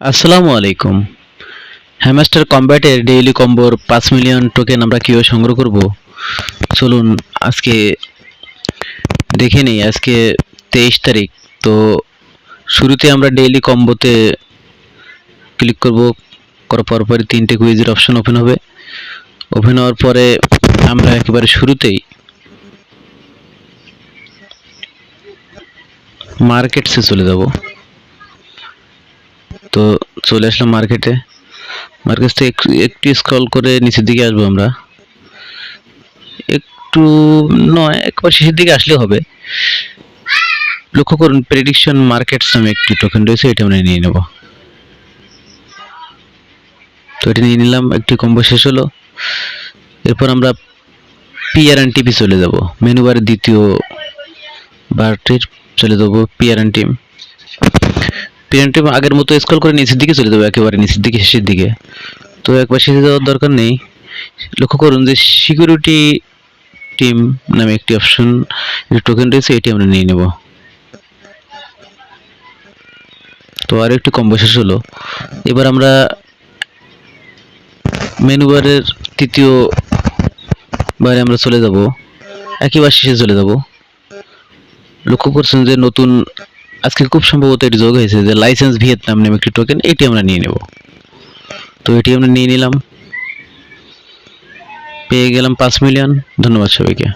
আসসালামু আলাইকুম। Hamster কম্ব্যাটের daily কম্বোর 5 million token আমরা কীভাবে সংগ্রহ করব চলুন আজকে দেখে নিই। আজকে 23 তারিখ। তো শুরুতে আমরা ডেইলি কম্বোতে ক্লিক করব। করার পরপরই 3টে কুইজের অপশন ওপেন হবে। ওপেন হওয়ার পরে আমরা একেবারে শুরুতেই মার্কেটসে চলে যাব। তো চলে আসলাম মার্কেটে। মার্কেট থেকে একটু স্ক্রল করে নিচের দিকে আসবো আমরা। একটু নয়, একবার শেষের দিকে আসলে হবে। লক্ষ্য করুন প্রেডিকশন মার্কেটস নামে একটি টোকেন রয়েছে, এটা আমরা নিয়ে নেব। তো এটা নিয়ে নিলাম, একটি কম্বো শেষ হলো। এরপর আমরা PRNTP চলে যাব। মেনু বারের দ্বিতীয় বারটির চলে যাব PRNTP। আগের মতো স্ক্রল করে নিচের দিকে চলে যাবো, একেবারে নিচের দিকে, শেষের দিকে। তো একবার শেষে যাওয়ার দরকার নেই। লক্ষ্য করুন যে সিকিউরিটি টিম নামে একটি অপশন টোকেন রয়েছে, এটি আমরা নিয়ে নেব। তো আর একটি কম্বো শেষ হলো। এবার আমরা মেনু বারের তৃতীয় বারে আমরা চলে যাব, একেবারে শেষে চলে যাব। লক্ষ্য করছেন যে নতুন আজকে খুব সম্ভবত এটি যোগ হয়েছে যে লাইসেন্স ভিয়েতনাম নামে একটি টোকেন, এটি আমরা নিয়ে নেব। তো এটি আমরা নিয়ে নিলাম, পেয়ে গেলাম 5 মিলিয়ন। ধন্যবাদ সবাইকে।